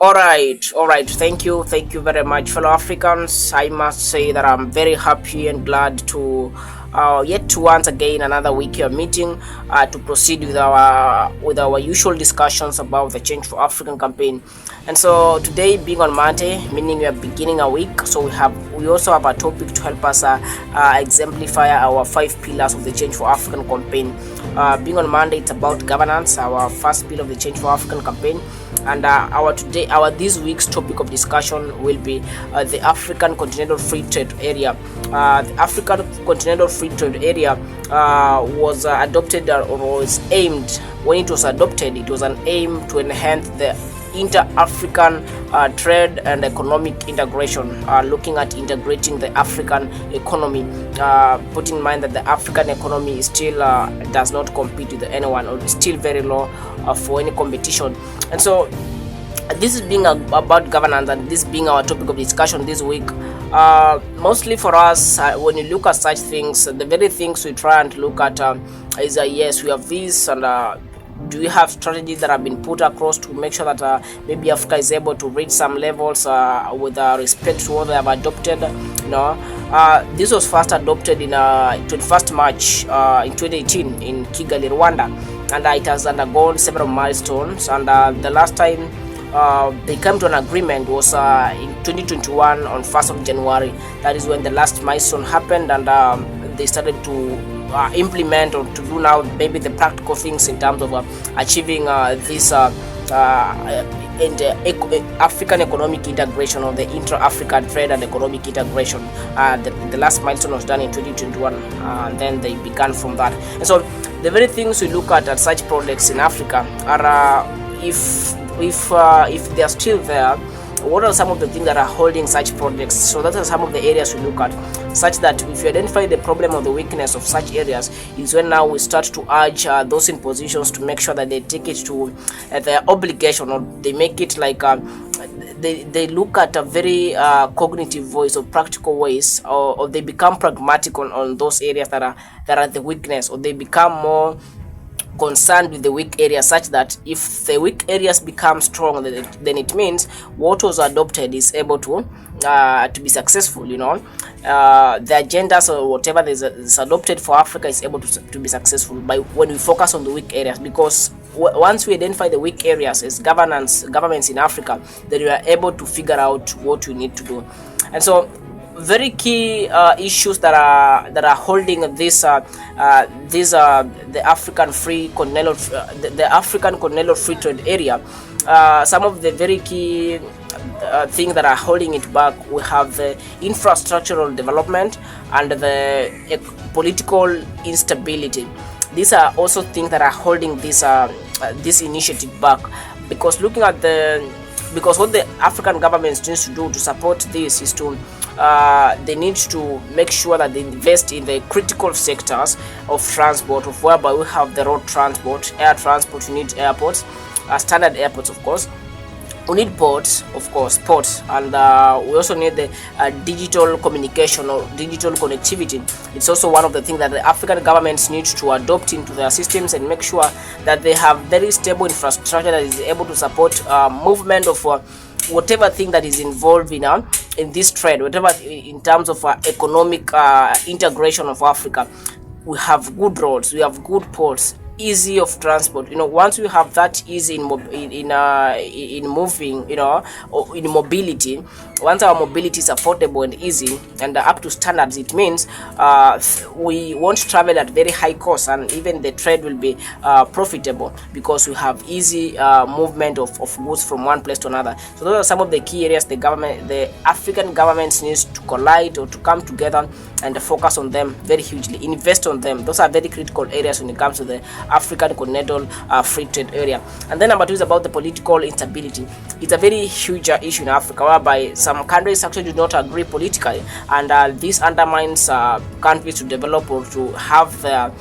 All right. Thank you very much, fellow Africans. I must say that I'm very happy and glad to yet to once again another week here meeting to proceed with our usual discussions about the Change for African campaign. And so today, being on Monday, meaning we are beginning a week, so we also have a topic to help us exemplify our five pillars of the Change for African campaign. Being on Monday, it's about governance, our first pillar of the Change for African campaign. And our this week's topic of discussion will be the African Continental Free Trade Area. The African Continental Free Trade Area was adopted or was aimed. When it was adopted, it was an aim to enhance the inter-African trade and economic integration, looking at integrating the African economy, putting in mind that the African economy is still does not compete with anyone, or is still very low for any competition. And so this is being about governance, and this being our topic of discussion this week. Mostly for us, when you look at such things, the very things we try and look at is yes, we have this, and do we have strategies that have been put across to make sure that maybe Africa is able to reach some levels with respect to what they have adopted? This was first adopted in 21st March in 2018 in Kigali, Rwanda, and it has undergone several milestones. And the last time they came to an agreement was in 2021 on 1st of January. That is when the last milestone happened, and they started to implement or to do now maybe the practical things in terms of achieving this African economic integration, or the intra-African trade and economic integration. The last milestone was done in 2021, and then they began from that. And so the very things we look at such projects in Africa are if they are still there, what are some of the things that are holding such projects? So that are some of the areas we look at, such that if you identify the problem or the weakness of such areas, is when now we start to urge those in positions to make sure that they take it to their obligation, or they make it like they look at a very cognitive voice or practical ways, or they become pragmatic on those areas that are the weakness, or they become more concerned with the weak areas, such that if the weak areas become strong, then it means what was adopted is able to be successful. The agendas or whatever is adopted for Africa is able to be successful by when we focus on the weak areas, because once we identify the weak areas as governments in Africa, then we are able to figure out what we need to do. And so very key issues that are holding the African Continental Free Trade Area. Some of the very key things that are holding it back, we have the infrastructural development and the political instability. These are also things that are holding this initiative back, because because what the African governments need to do to support this is to they need to make sure that they invest in the critical sectors of transport, of whereby we have the road transport, air transport. You need airports, standard airports, of course. We need ports, of course, and we also need the digital communication or digital connectivity. It's also one of the things that the African governments need to adopt into their systems and make sure that they have very stable infrastructure that is able to support movement of whatever thing that is involved in this trade, whatever in terms of economic integration of Africa. We have good roads, we have good ports, easy of transport. Once we have that easy in moving, or in mobility, once our mobility is affordable and easy and up to standards, it means we won't travel at very high cost, and even the trade will be profitable, because we have easy movement of goods from one place to another. So those are some of the key areas the African governments needs to collide or to come together and focus on them very hugely, invest on them. Those are very critical areas when it comes to the African Continental Free Trade Area. And then number two is about the political instability. It's a very huge issue in Africa, whereby some countries actually do not agree politically, and this undermines countries to develop or to have their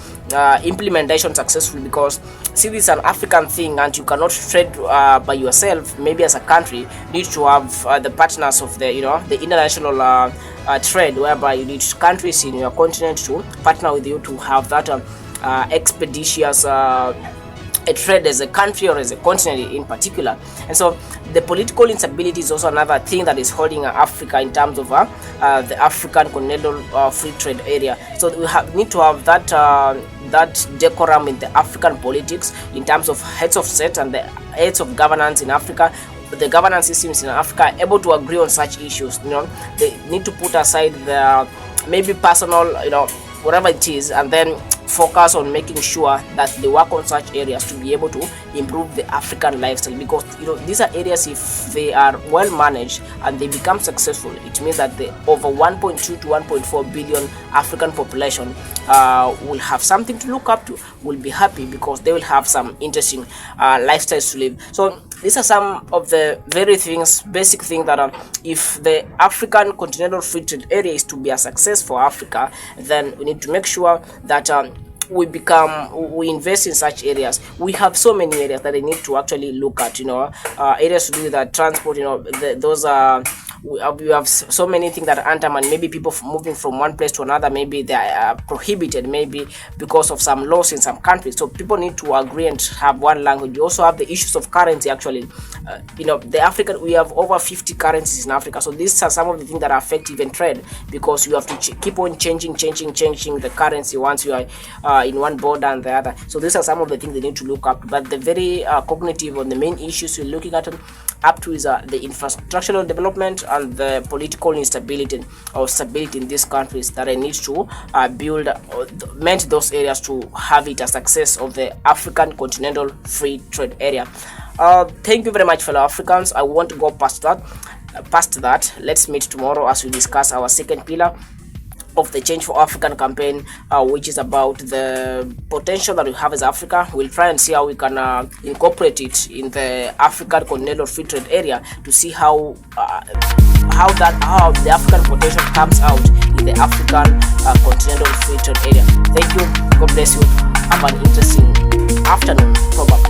implementation successful, because see, this is an African thing, and you cannot trade by yourself. Maybe as a country, you need to have the partners of the international trade, whereby you need countries in your continent to partner with you to have that expeditious a trade as a country or as a continent in particular. And so the political instability is also another thing that is holding Africa in terms of the African Continental Free Trade Area. So we need to have that decorum in the African politics in terms of heads of state and the heads of governance in Africa. The governance systems in Africa are able to agree on such issues. They need to put aside the maybe personal, whatever it is, and then focus on making sure that they work on such areas to be able to improve the African lifestyle, because these are areas, if they are well managed and they become successful, it means that the over 1.2 to 1.4 billion African population will have something to look up to, will be happy because they will have some interesting lifestyles to live. So these are some of the very basic things that if the African Continental Free Trade Area is to be a success for Africa, then we need to make sure that we invest in such areas. We have so many areas that they need to actually look at, areas to do with that transport, those are we have so many things that are undermined. Maybe people moving from one place to another, maybe they are prohibited, maybe because of some laws in some countries. So people need to agree and have one language. You also have the issues of currency. Actually, the African, we have over 50 currencies in Africa. So these are some of the things that affect even trade, because you have to keep on changing the currency once you are in one border and the other. So these are some of the things they need to look up. But the very cognitive on the main issues we're looking at up to is the infrastructural development and the political instability or stability in these countries that I need to mend those areas to have it a success of the African Continental Free Trade Area. Thank you very much, fellow Africans. I want to go past that. Let's meet tomorrow as we discuss our second pillar of the Change for African campaign, which is about the potential that we have as Africa. We'll try and see how we can incorporate it in the African Continental Free Trade Area to see how the African potential comes out in the African Continental Free Trade Area. Thank you. God bless you. Have an interesting afternoon, probably.